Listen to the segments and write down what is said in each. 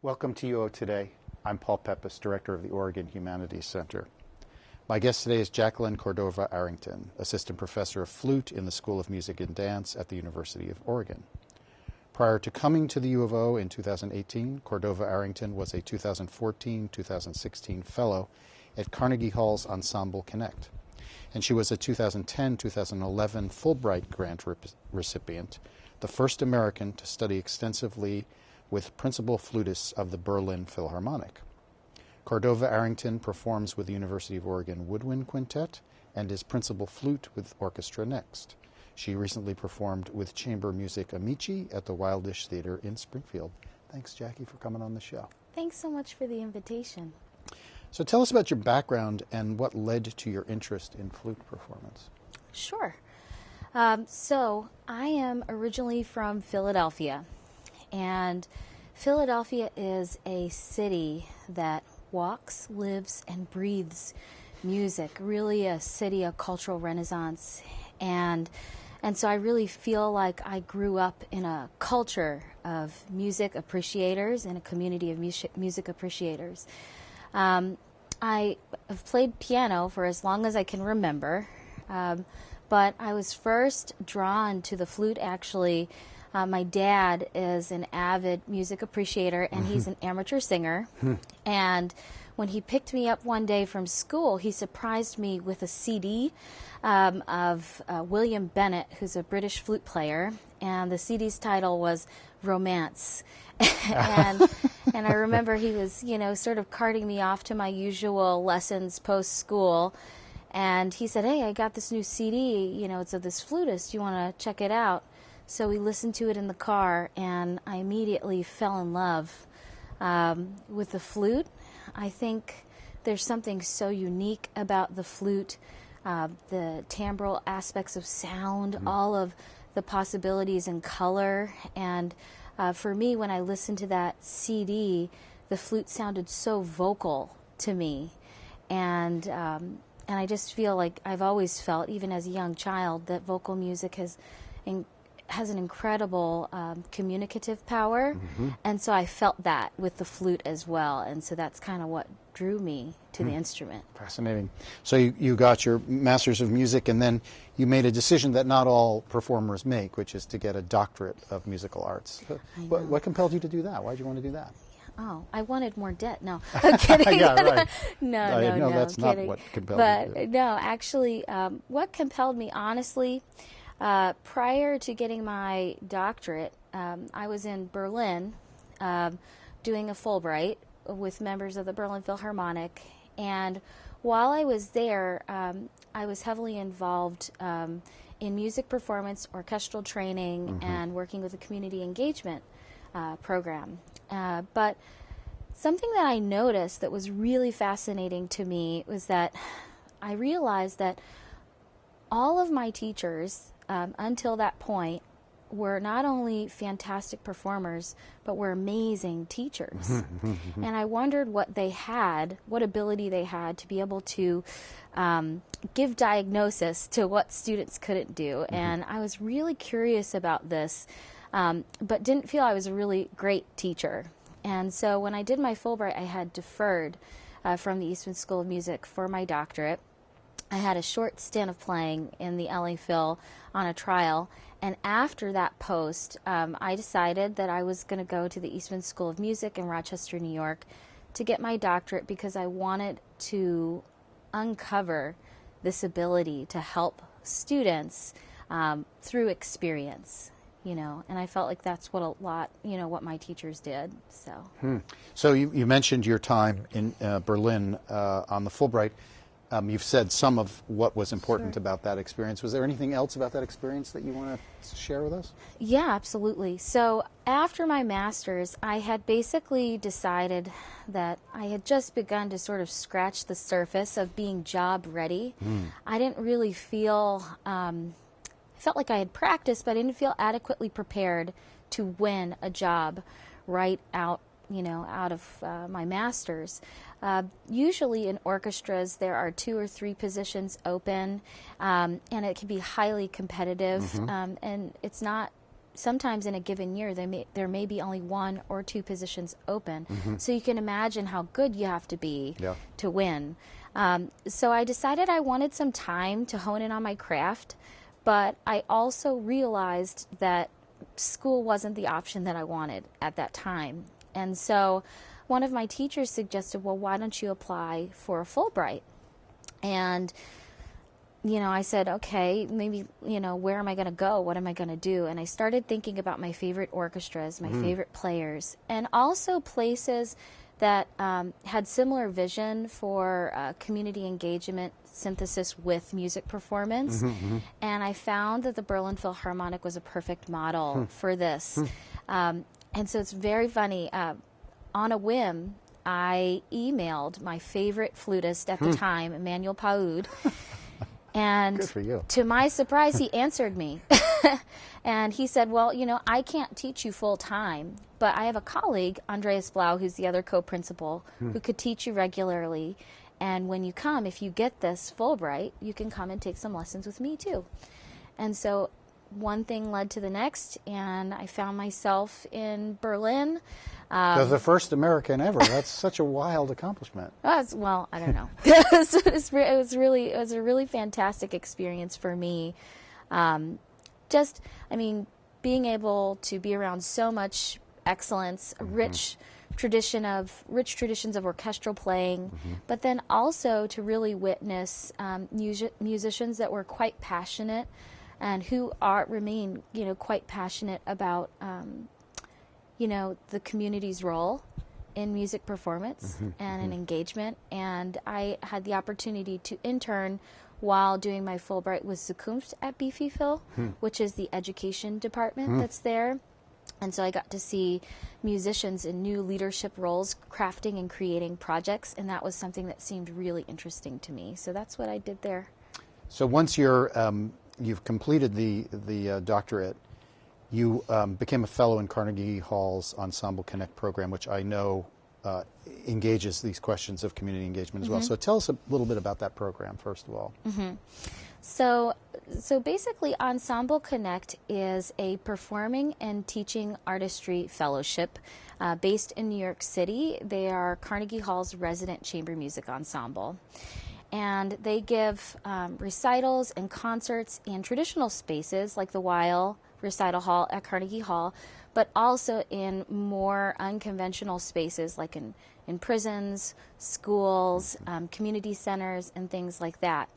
Welcome to UO Today. I'm Paul Peppis, Director of the Oregon Humanities Center. My guest today is Jacqueline Cordova-Arrington, Assistant Professor of Flute in the School of Music and Dance at the University of Oregon. Prior to coming to the U of O in 2018, Cordova-Arrington was a 2014-2016 Fellow at Carnegie Hall's Ensemble Connect, and she was a 2010-2011 Fulbright Grant recipient, the first American to study extensively with principal flutists of the Berlin Philharmonic. Cordova-Arrington performs with the University of Oregon Woodwind Quintet and is principal flute with Orchestra Next. She recently performed with chamber music Amici at the Wildish Theater in Springfield. Thanks, Jackie, for coming on the show. Thanks so much for the invitation. So tell us about your background and what led to your interest in flute performance. Sure. So I am originally from Philadelphia, and Philadelphia is a city that walks, lives, and breathes music, really a city of cultural renaissance. And so I really feel like I grew up in a culture of music appreciators and a community of music appreciators. I have played piano for as long as I can remember, but I was first drawn to the flute actually. My dad is an avid music appreciator, and he's an amateur singer. And when he picked me up one day from school, he surprised me with a CD of William Bennett, who's a British flute player, and the CD's title was Romance. and I remember he was, sort of carting me off to my usual lessons post-school, and he said, "Hey, I got this new CD, it's of this flutist. You want to check it out?" So we listened to it in the car, and I immediately fell in love with the flute. I think there's something so unique about the flute, the timbral aspects of sound, all of the possibilities in color. And for me, when I listened to that CD, the flute sounded so vocal to me. And I just feel like I've always felt, even as a young child, that vocal music has an incredible communicative power, and so I felt that with the flute as well, and so that's kind of what drew me to the instrument. Fascinating. So you got your Master's of Music, and then you made a decision that not all performers make, which is to get a doctorate of musical arts. What compelled you to do that? Why did you want to do that? Oh, I wanted more debt. No, I'm kidding. Yeah, right. No, that's kidding. Not what compelled you. But no, actually, what compelled me, honestly, prior to getting my doctorate, I was in Berlin doing a Fulbright with members of the Berlin Philharmonic, and while I was there, I was heavily involved in music performance, orchestral training, and working with a community engagement program. But something that I noticed that was really fascinating to me was that I realized that all of my teachers until that point were not only fantastic performers, but were amazing teachers. And I wondered what ability they had to be able to give diagnosis to what students couldn't do. And I was really curious about this, but didn't feel I was a really great teacher. And so when I did my Fulbright, I had deferred from the Eastman School of Music for my doctorate. I had a short stint of playing in the LA Phil on a trial, and after that post, I decided that I was going to go to the Eastman School of Music in Rochester, New York, to get my doctorate because I wanted to uncover this ability to help students through experience, and I felt like that's what what my teachers did. So you mentioned your time in Berlin on the Fulbright. You've said some of what was important about that experience. Was there anything else about that experience that you want to share with us? Yeah, absolutely. So after my master's, I had basically decided that I had just begun to sort of scratch the surface of being job ready. I didn't really feel, I felt like I had practiced, but I didn't feel adequately prepared to win a job right out of my master's. Usually in orchestras there are 2 or 3 positions open, and it can be highly competitive, and it's not sometimes in a given year, there may be only 1 or 2 positions open. So you can imagine how good you have to be to win. So I decided I wanted some time to hone in on my craft, but I also realized that school wasn't the option that I wanted at that time. And so one of my teachers suggested, well, why don't you apply for a Fulbright? And I said, okay, maybe, where am I going to go? What am I going to do? And I started thinking about my favorite orchestras, my favorite players, and also places that had similar vision for community engagement synthesis with music performance. And I found that the Berlin Philharmonic was a perfect model for this. And so it's very funny. On a whim, I emailed my favorite flutist at the time, Emmanuel Paoud. And good for you. To my surprise, he answered me. And he said, well, I can't teach you full time, but I have a colleague, Andreas Blau, who's the other co-principal, who could teach you regularly. And when you come, if you get this Fulbright, you can come and take some lessons with me too. And so one thing led to the next, and I found myself in Berlin. As the first American ever. That's such a wild accomplishment. Well, I don't know. It was a really fantastic experience for me. Being able to be around so much excellence, rich traditions of orchestral playing, but then also to really witness musicians that were quite passionate and who remain quite passionate about the community's role in music performance and in engagement. And I had the opportunity to intern while doing my Fulbright with Zukunft at BFI, which is the education department that's there. And so I got to see musicians in new leadership roles crafting and creating projects, and that was something that seemed really interesting to me. So that's what I did there. So once you've completed the doctorate, you became a fellow in Carnegie Hall's Ensemble Connect program, which I know engages these questions of community engagement as well. So tell us a little bit about that program, first of all. So basically, Ensemble Connect is a performing and teaching artistry fellowship based in New York City. They are Carnegie Hall's resident chamber music ensemble. And they give recitals and concerts in traditional spaces like the Weil Recital Hall at Carnegie Hall, but also in more unconventional spaces like in prisons, schools, community centers, and things like that.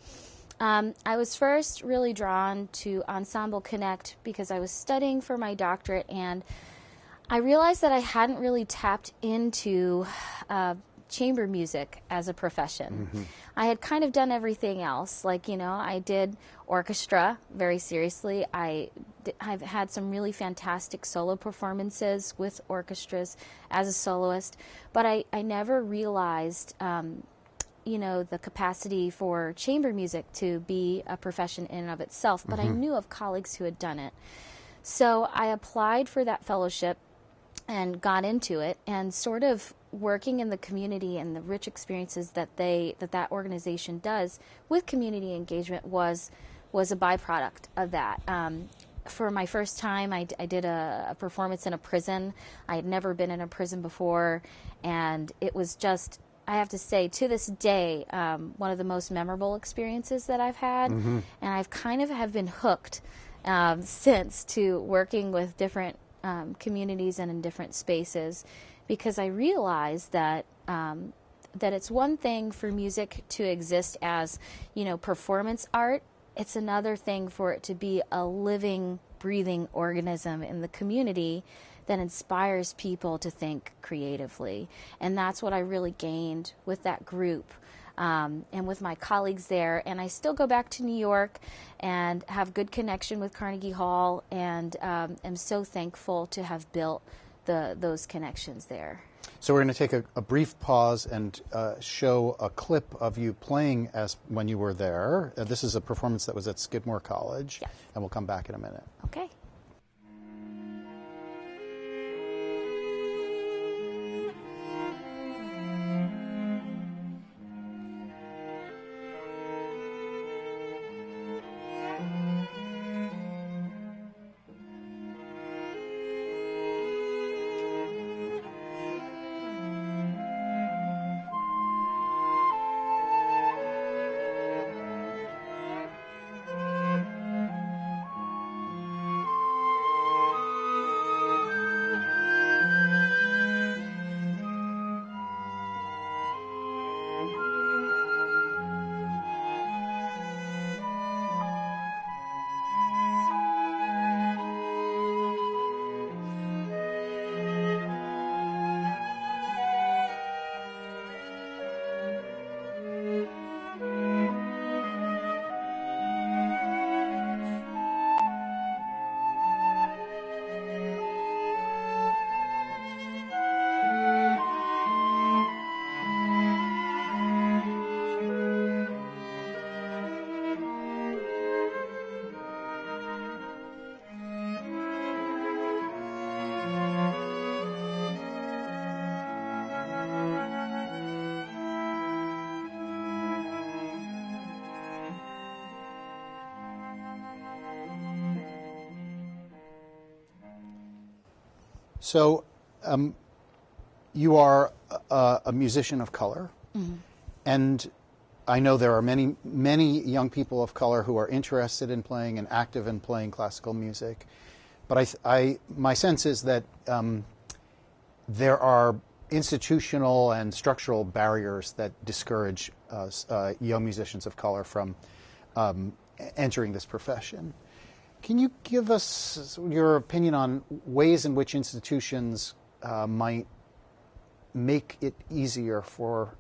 I was first really drawn to Ensemble Connect because I was studying for my doctorate, and I realized that I hadn't really tapped into chamber music as a profession. I had kind of done everything else. I did orchestra very seriously. I've had some really fantastic solo performances with orchestras as a soloist, but I never realized the capacity for chamber music to be a profession in and of itself, but I knew of colleagues who had done it. So I applied for that fellowship and got into it, and sort of working in the community and the rich experiences that that organization does with community engagement was a byproduct of that. For my first time, I did a performance in a prison. I had never been in a prison before, and it was just, I have to say, to this day, one of the most memorable experiences that I've had, and I've kind of have been hooked since to working with different communities and in different spaces, because I realized that that it's one thing for music to exist as, performance art. It's another thing for it to be a living, breathing organism in the community that inspires people to think creatively. And that's what I really gained with that group and with my colleagues there. And I still go back to New York and have good connection with Carnegie Hall, and am so thankful to have built those connections there. So we're going to take a brief pause and show a clip of you playing as when you were there. This is a performance that was at Skidmore College, Yes. And we'll come back in a minute. Okay. So you are a musician of color, and I know there are many young people of color who are interested in playing and active in playing classical music. But my sense is that there are institutional and structural barriers that discourage young musicians of color from entering this profession. Can you give us your opinion on ways in which institutions might make it easier for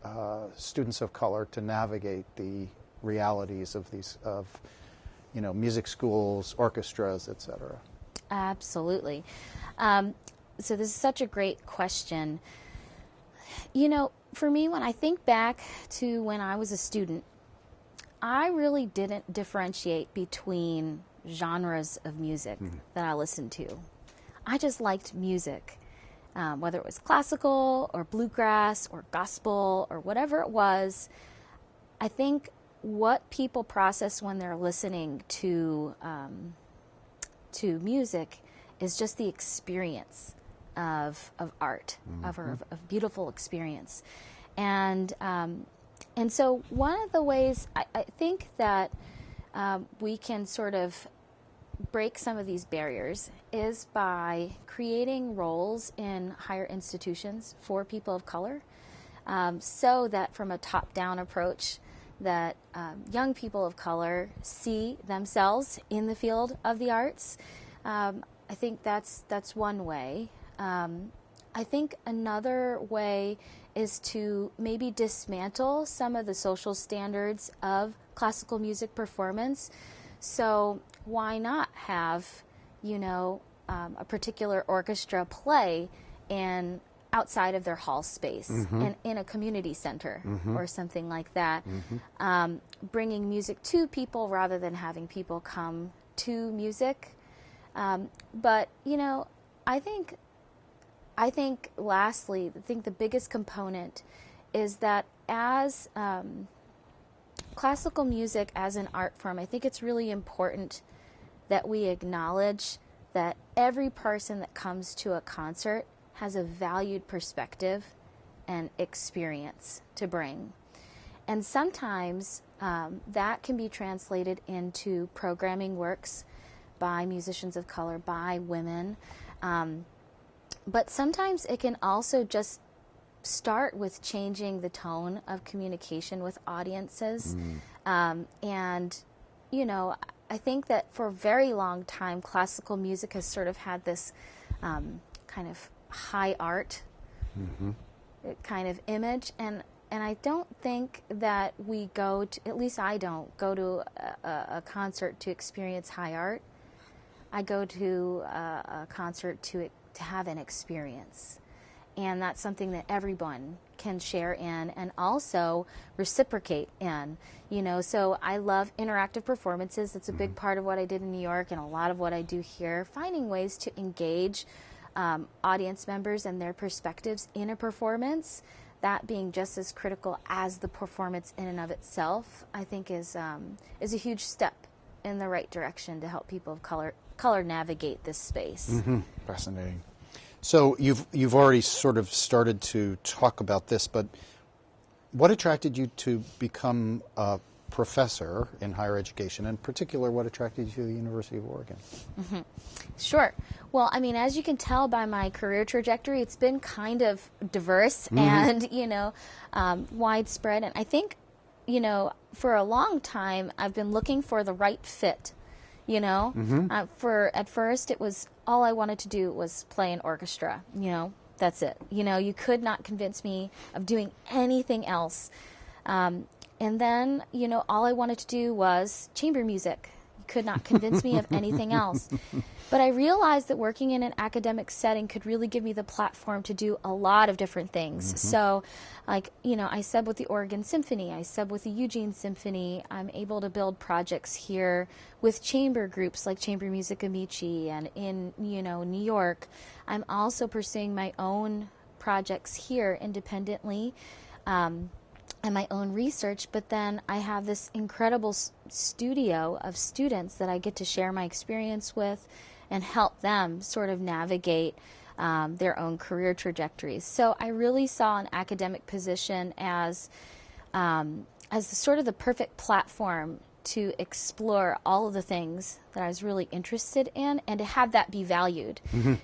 students of color to navigate the realities of music schools, orchestras, etc.? Absolutely. So this is such a great question. For me, when I think back to when I was a student, I really didn't differentiate between genres of music that I listened to. I just liked music, whether it was classical or bluegrass or gospel or whatever it was. I think what people process when they're listening to music is just the experience of art, of beautiful experience. And so one of the ways I think that we can sort of break some of these barriers is by creating roles in higher institutions for people of color, so that from a top-down approach that young people of color see themselves in the field of the arts. I think that's one way. I think another way is to maybe dismantle some of the social standards of classical music performance. So why not have, a particular orchestra play outside of their hall space and in a community center or something like that, bringing music to people rather than having people come to music. But I think lastly, the biggest component is that as classical music as an art form, I think it's really important that we acknowledge that every person that comes to a concert has a valued perspective and experience to bring. And sometimes that can be translated into programming works by musicians of color, by women. But sometimes it can also just start with changing the tone of communication with audiences. And, I think that for a very long time, classical music has sort of had this kind of high art kind of image. And I don't think that we go to, at least I don't, go to a concert to experience high art. I go to a concert to have an experience. And that's something that everyone can share in and also reciprocate in. So I love interactive performances. It's a big part of what I did in New York and a lot of what I do here. Finding ways to engage audience members and their perspectives in a performance, that being just as critical as the performance in and of itself, I think is a huge step in the right direction to help people of color navigate this space. Fascinating. So you've already sort of started to talk about this, but what attracted you to become a professor in higher education? In particular, what attracted you to the University of Oregon? Sure. Well, as you can tell by my career trajectory, it's been kind of diverse and, widespread. And I think, for a long time, I've been looking for the right fit. At first, it was all I wanted to do was play an orchestra. That's it. You could not convince me of doing anything else. And then, all I wanted to do was chamber music. You could not convince me of anything else. But I realized that working in an academic setting could really give me the platform to do a lot of different things. So, I sub with the Oregon Symphony, I sub with the Eugene Symphony. I'm able to build projects here with chamber groups like Chamber Music Amici and in, New York. I'm also pursuing my own projects here independently. And my own research, but then I have this incredible studio of students that I get to share my experience with and help them sort of navigate their own career trajectories. So I really saw an academic position as sort of the perfect platform to explore all of the things that I was really interested in and to have that be valued.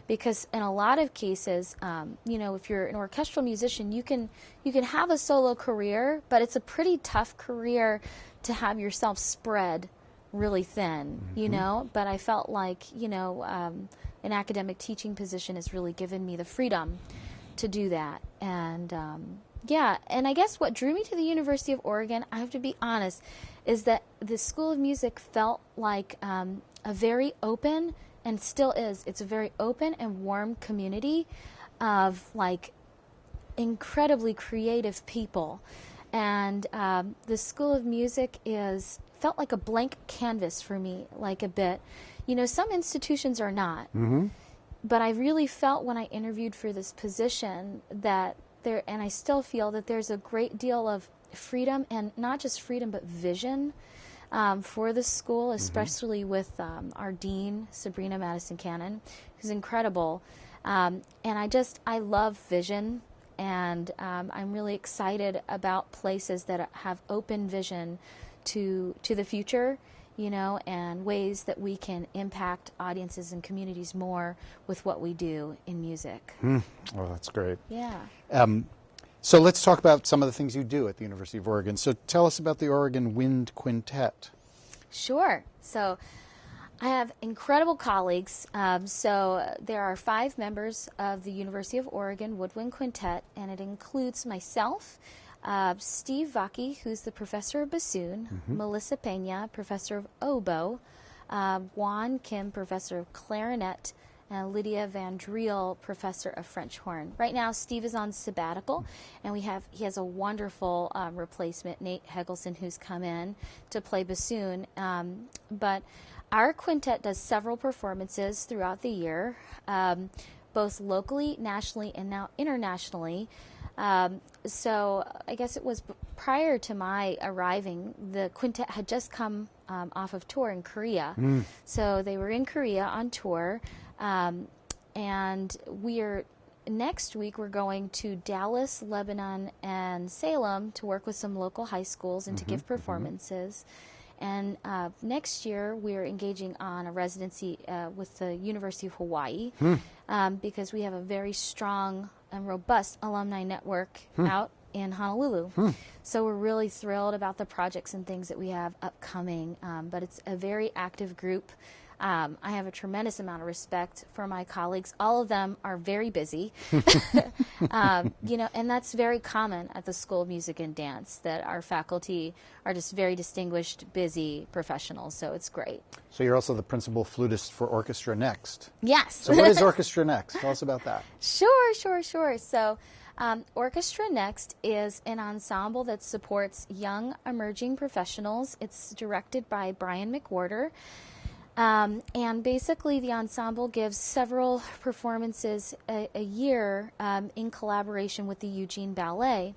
Because in a lot of cases, if you're an orchestral musician, you can have a solo career, but it's a pretty tough career to have yourself spread really thin, But I felt like, an academic teaching position has really given me the freedom to do that. And and I guess what drew me to the University of Oregon, I have to be honest, is that the School of Music felt like a very open, and still is, it's a very open and warm community of like incredibly creative people. And the School of Music felt like a blank canvas for me, like a bit. Some institutions are not. But I really felt when I interviewed for this position that and I still feel that there's a great deal of freedom, and not just freedom, but vision for the school, especially with our dean, Sabrina Madison Cannon, who's incredible. And I love vision, and I'm really excited about places that have open vision to the future, and ways that we can impact audiences and communities more with what we do in music. Oh, that's great. Yeah. So let's talk about some of the things you do at the University of Oregon. So tell us about the Oregon Wind Quintet. Sure. So I have incredible colleagues. So there are 5 members of the University of Oregon Woodwind Quintet, and it includes myself, Steve Vaki, who's the professor of bassoon, Melissa Pena, professor of oboe, Juan Kim, professor of clarinet, and Lydia Van Driel, professor of French horn. Right now, Steve is on sabbatical, and he has a wonderful replacement, Nate Hegelson, who's come in to play bassoon. But our quintet does several performances throughout the year, both locally, nationally, and now internationally. So I guess it was prior to my arriving, the quintet had just come off of tour in Korea. So they were in Korea on tour, and next week we're going to Dallas, Lebanon, and Salem to work with some local high schools and to give performances. And next year we're engaging on a residency with the University of Hawaii because we have a very strong and robust alumni network out in Honolulu. So we're really thrilled about the projects and things that we have upcoming, but it's a very active group. I have a tremendous amount of respect for my colleagues. All of them are very busy, and that's very common at the School of Music and Dance, that our faculty are just very distinguished, busy professionals, so it's great. So you're also the principal flutist for Orchestra Next. Yes. So what is Orchestra Next? Tell us about that. Sure. So Orchestra Next is an ensemble that supports young emerging professionals. It's directed by Brian McWhorter. And basically the ensemble gives several performances a year in collaboration with the Eugene Ballet.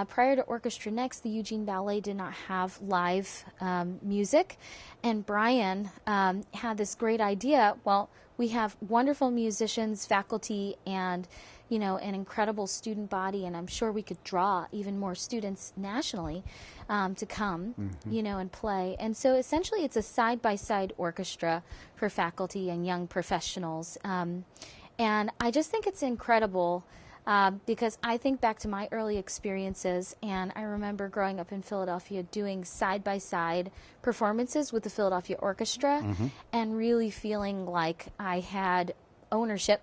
Prior to Orchestra Next, the Eugene Ballet did not have live music, and Brian had this great idea. Well, we have wonderful musicians, faculty, and an incredible student body, and I'm sure we could draw even more students nationally to come, and play. And so essentially it's a side-by-side orchestra for faculty and young professionals. And I just think it's incredible because I think back to my early experiences, and I remember growing up in Philadelphia doing side-by-side performances with the Philadelphia Orchestra and really feeling like I had ownership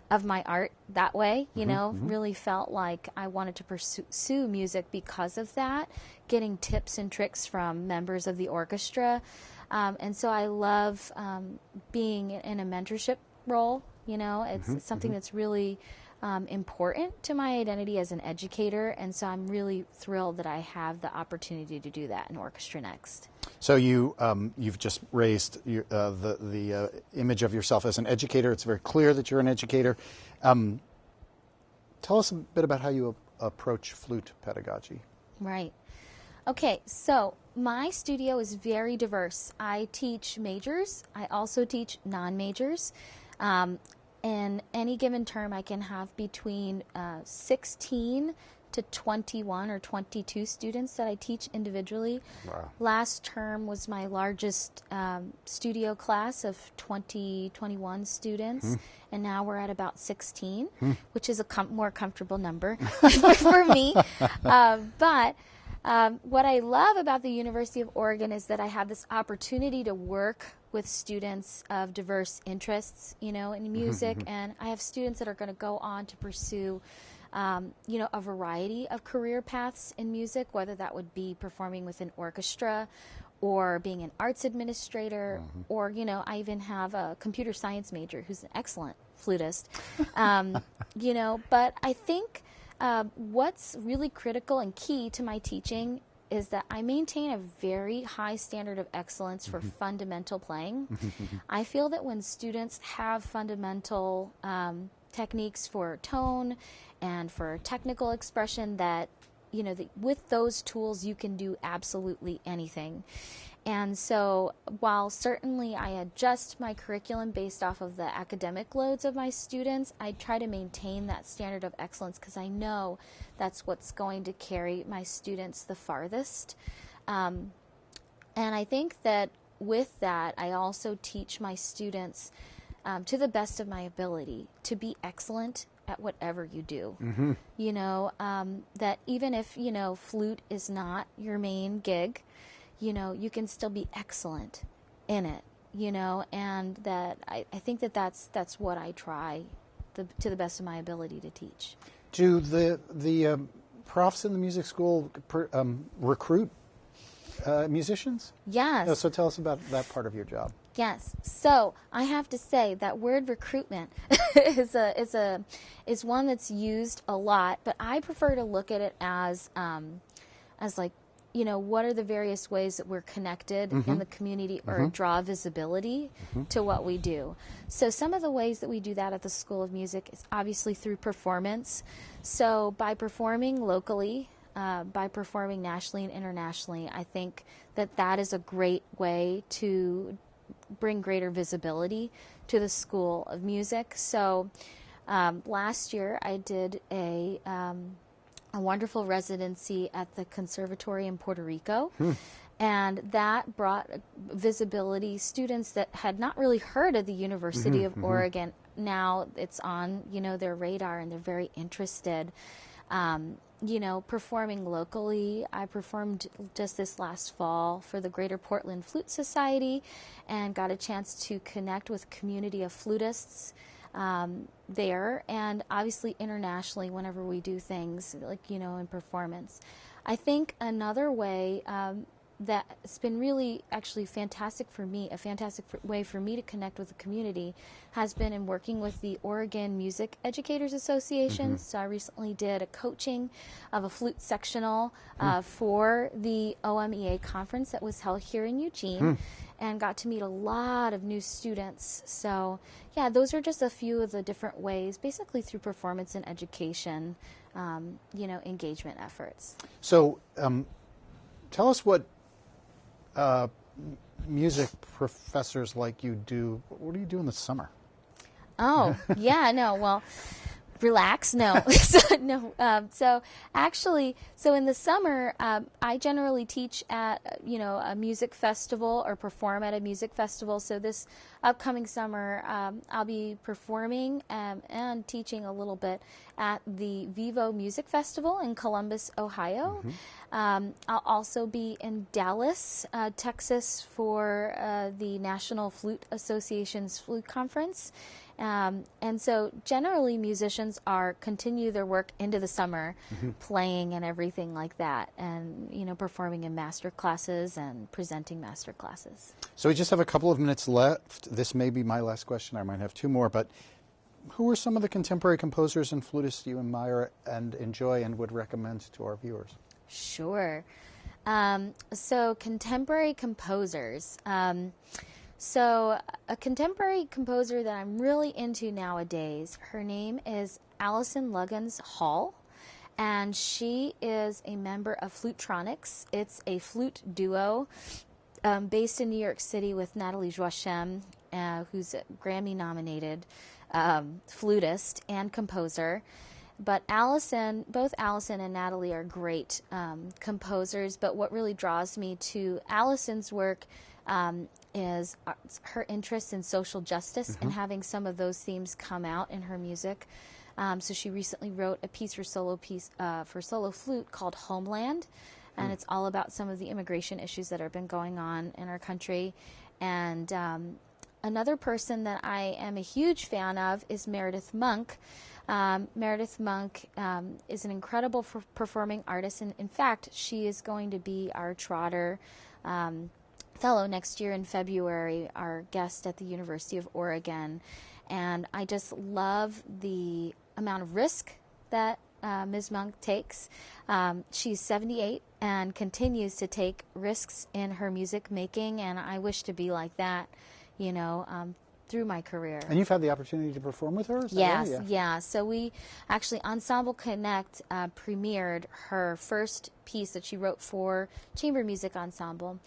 of my art that way, really felt like I wanted to pursue music because of that, getting tips and tricks from members of the orchestra. And so I love being in a mentorship role, it's something that's really important to my identity as an educator, and so I'm really thrilled that I have the opportunity to do that in Orchestra Next. So you've just raised the image of yourself as an educator. It's very clear that you're an educator. Tell us a bit about how you approach flute pedagogy. Right. Okay, so my studio is very diverse. I teach majors. I also teach non-majors. in any given term, I can have between 16 to 21 or 22 students that I teach individually. Wow. Last term was my largest studio class of 21 students, and now we're at about 16, which is a more comfortable number for me. But what I love about the University of Oregon is that I have this opportunity to work with students of diverse interests, in music, and I have students that are going to go on to pursue a variety of career paths in music, whether that would be performing with an orchestra or being an arts administrator, or, I even have a computer science major who's an excellent flutist, but I think what's really critical and key to my teaching is that I maintain a very high standard of excellence for fundamental playing. I feel that when students have fundamental techniques for tone and for technical expression, that with those tools you can do absolutely anything. And so while certainly I adjust my curriculum based off of the academic loads of my students, I try to maintain that standard of excellence because I know that's what's going to carry my students the farthest. And I think that with that, I also teach my students to the best of my ability to be excellent at whatever you do. That even if, flute is not your main gig, you can still be excellent in it, and that I think that's what I try to the best of my ability to teach. Do the profs in the music school recruit musicians? Yes. So tell us about that part of your job. Yes. So I have to say that word recruitment is one that's used a lot, but I prefer to look at it as like, what are the various ways that we're connected in the community or draw visibility to what we do. So some of the ways that we do that at the School of Music is obviously through performance. So by performing locally, by performing nationally and internationally, I think that is a great way to bring greater visibility to the School of Music. So last year I did a wonderful residency at the Conservatory in Puerto Rico, and that brought visibility. Students that had not really heard of the University of Oregon, now it's on their radar and they're very interested. Performing locally, I performed just this last fall for the Greater Portland Flute Society and got a chance to connect with a community of flutists there, and obviously internationally whenever we do things like, in performance. I think another way that's been really actually fantastic for me, a fantastic way for me to connect with the community, has been in working with the Oregon Music Educators Association. So I recently did a coaching of a flute sectional for the OMEA conference that was held here in Eugene, and got to meet a lot of new students. So yeah, those are just a few of the different ways, basically through performance and education, engagement efforts. So tell us what music professors like you do. What do you do in the summer? Oh, yeah, no, well, relax, no. So actually, in the summer, I generally teach at, a music festival or perform at a music festival. So this upcoming summer, I'll be performing and teaching a little bit at the Vivo Music Festival in Columbus, Ohio. I'll also be in Dallas, Texas for the National Flute Association's Flute Conference. And so generally musicians continue their work into the summer, playing and everything like that, and performing in master classes and presenting master classes. So we just have a couple of minutes left. This may be my last question. I might have two more, but who are some of the contemporary composers and flutists you admire and enjoy and would recommend to our viewers? Sure. So contemporary composers. So a contemporary composer that I'm really into nowadays, her name is Allison Luggins Hall, and she is a member of Flutetronics. It's a flute duo based in New York City with Natalie Joachim who's a Grammy-nominated flutist and composer. But both Allison and Natalie are great composers, but what really draws me to Allison's work is her interest in social justice and having some of those themes come out in her music. So she recently wrote a piece for solo flute called Homeland, and it's all about some of the immigration issues that have been going on in our country. And another person that I am a huge fan of is Meredith Monk. Meredith Monk is an incredible performing artist, and in fact, she is going to be our Trotter Fellow next year in February, our guest at the University of Oregon. And I just love the amount of risk that Ms. Monk takes. She's 78 and continues to take risks in her music making, and I wish to be like that, through my career. And you've had the opportunity to perform with her? Yes, yeah. So we actually, Ensemble Connect premiered her first piece that she wrote for chamber music ensemble.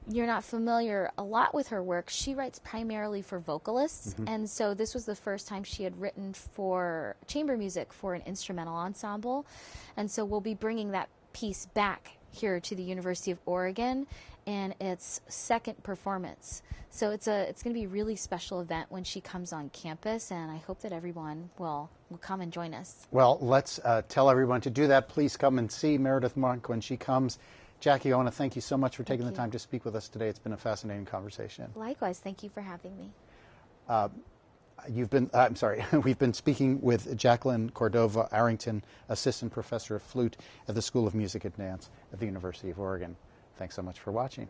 You're not familiar a lot with her work. She writes primarily for vocalists, and so this was the first time she had written for chamber music for an instrumental ensemble. And so we'll be bringing that piece back here to the University of Oregon in its second performance. So it's going to be a really special event when she comes on campus, and I hope that everyone will come and join us. Well, let's tell everyone to do that. Please come and see Meredith Monk when she comes. Jackie, I want to thank you so much for taking the time to speak with us today. It's been a fascinating conversation. Likewise, thank you for having me. We've been speaking with Jacqueline Cordova-Arrington, Assistant Professor of Flute at the School of Music and Dance at the University of Oregon. Thanks so much for watching.